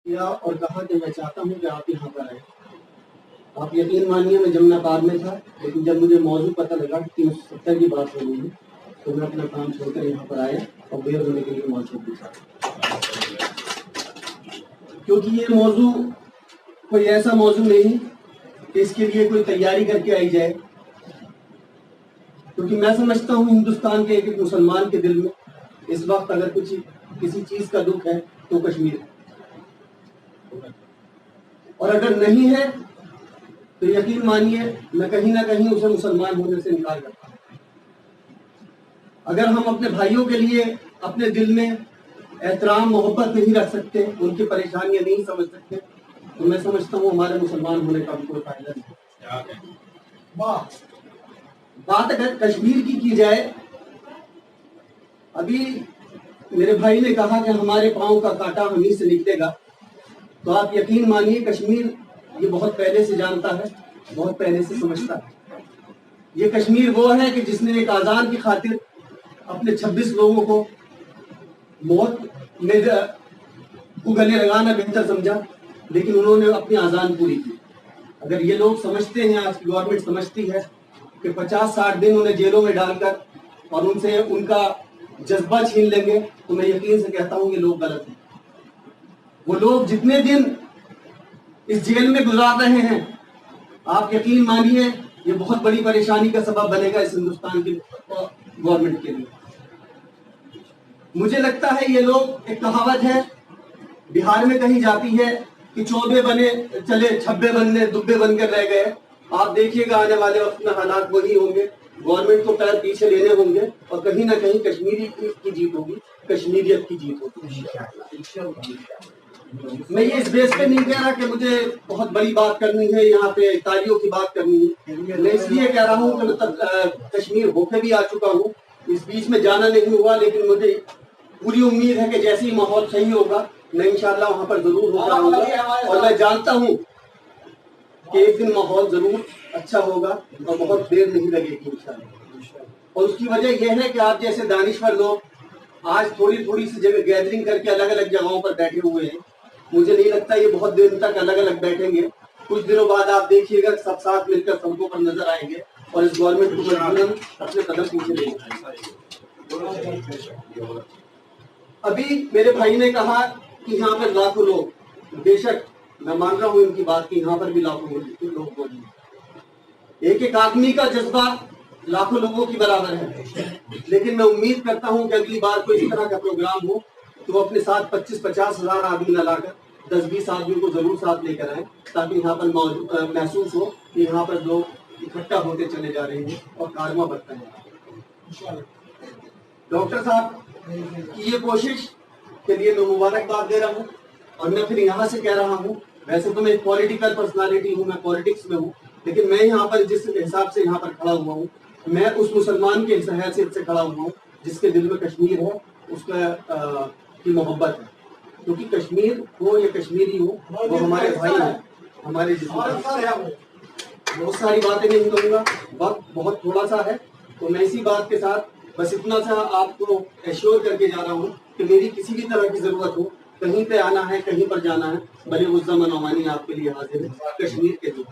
کیا اور کہا کہ میں چاہتا ہوں کہ آپ یہاں پر آئیں. آپ یقین مانیے میں جمنا پار میں تھا، لیکن جب مجھے موضوع پتہ لگا کہ 370 کی بات ہو رہی ہے تو میں اپنا کام چھوڑ کر یہاں پر آیا اور بے ہونے کے لیے موضوع پوچھا، کیونکہ یہ موضوع کوئی ایسا موضوع نہیں کہ اس کے لیے کوئی تیاری کر کے آئی جائے. کیونکہ میں سمجھتا ہوں ہندوستان کے ایک مسلمان کے دل میں اس وقت اگر کچھ کسی چیز کا دکھ ہے تو کشمیر ہے، اور اگر نہیں ہے تو یقین مانیے میں کہیں نہ کہیں اسے مسلمان ہونے سے انکار کرتا ہوں. اگر ہم اپنے بھائیوں کے لیے اپنے دل میں احترام محبت نہیں رکھ سکتے، ان کی پریشانیاں نہیں سمجھ سکتے، تو میں سمجھتا ہوں ہمارے مسلمان ہونے کا بھی کوئی فائدہ نہیں. بات اگر کشمیر کی جائے، ابھی میرے بھائی نے کہا کہ ہمارے پاؤں کا کانٹا ہمیں سے نکلے گا، تو آپ یقین مانیے کشمیر یہ بہت پہلے سے جانتا ہے، بہت پہلے سے سمجھتا ہے. یہ کشمیر وہ ہے کہ جس نے ایک آذان کی خاطر اپنے 26 لوگوں کو موت میں کو گلے لگانا بہتر سمجھا، لیکن انہوں نے اپنی آذان پوری کی. اگر یہ لوگ سمجھتے ہیں، آج کی گورنمنٹ سمجھتی ہے کہ 50-60 دن انہیں جیلوں میں ڈال کر اور ان سے ان کا جذبہ چھین لیں گے، تو میں یقین سے کہتا ہوں یہ لوگ غلط ہیں. وہ لوگ جتنے دن اس جیل میں گزار رہے ہیں، آپ یقین مانیے یہ بہت بڑی پریشانی کا سبب بنے گا اس ہندوستان کی گورنمنٹ کے لیے. مجھے لگتا ہے یہ لوگ، ایک کہاوت ہے بہار میں کہیں جاتی ہے کہ چوبے بنے چلے چھبے بننے دبے بن کر رہ گئے. آپ دیکھیے گا آنے والے وقت میں حالات وہی ہوں گے، گورنمنٹ کو پیر پیچھے لینے ہوں گے اور کہیں نہ کہیں کشمیری کی جیت ہوگی، کشمیریت کی جیت ہوگی. میں یہ اس بیس پہ نہیں کہہ رہا کہ مجھے بہت بڑی بات کرنی ہے، یہاں پہ تاریوں کی بات کرنی ہے. میں اس لیے کہہ رہا ہوں کہ میں کشمیر ہو کے بھی آ چکا ہوں، اس بیچ میں جانا نہیں ہوا، لیکن مجھے پوری امید ہے کہ جیسے ہی ماحول صحیح ہوگا میں انشاءاللہ وہاں پر ضرور ہو جاؤں گا. اور میں جانتا ہوں کہ ایک دن ماحول ضرور اچھا ہوگا اور بہت دیر نہیں لگے گی انشاءاللہ. اور اس کی وجہ یہ ہے کہ آپ جیسے دانشور لوگ آج تھوڑی تھوڑی سی جگہ گیدرنگ کر کے الگ الگ جگہوں پر بیٹھے ہوئے ہیں. مجھے نہیں لگتا یہ بہت دیر تک الگ الگ بیٹھیں گے. کچھ دنوں بعد آپ دیکھیے گا سب ساتھ مل کر سڑکوں پر نظر آئیں گے اور اس گورنمنٹ کو مجبوراً اپنے قدم پیچھے لیں گے. ابھی میرے بھائی نے کہا کہ یہاں پر لاکھوں لوگ، بے شک میں مان رہا ہوں ان کی بات کہ یہاں پر بھی لاکھوں لوگ موجود ہیں. ایک ایک آدمی کا جذبہ لاکھوں لوگوں کی برابر ہے، لیکن میں امید کرتا ہوں کہ اگلی بار کوئی اس طرح کا پروگرام ہو تو وہ اپنے ساتھ 25-50 ہزار آدمی نہ لا کر 10-20 آدمی کو ضرور ساتھ لے کر آئیں، تاکہ یہاں پر محسوس ہو کہ یہاں پر لوگ اکٹھا ہوتے چلے جا رہے ہیں اور کارواں بڑھتا ہے. ڈاکٹر صاحب کی یہ کوشش کے لیے میں مبارکباد دے رہا ہوں. اور میں پھر یہاں سے کہہ رہا ہوں، ویسے تو میں ایک پولیٹیکل پرسنالٹی ہوں، میں پالیٹکس میں ہوں، لیکن میں یہاں پر جس حساب سے یہاں پر کھڑا ہوا ہوں، میں اس مسلمان کے حیثیت سے کھڑا ہوا ہوں جس کے دل میں کشمیر ہے، اس کا کی محبت ہے. کیونکہ کشمیر ہو یا کشمیری ہو، وہ ہمارے بھائی ہیں، ہمارے جسم. بہت ساری باتیں نہیں کروں گا، وقت بہت تھوڑا سا ہے، تو میں اسی بات کے ساتھ بس اتنا سا آپ کو ایشور کر کے جا رہا ہوں کہ میری کسی بھی طرح کی ضرورت ہو، کہیں پہ آنا ہے، کہیں پر جانا ہے، بھلے اس زمن عمانی آپ کے لیے حاضر ہے کشمیر کے لیے.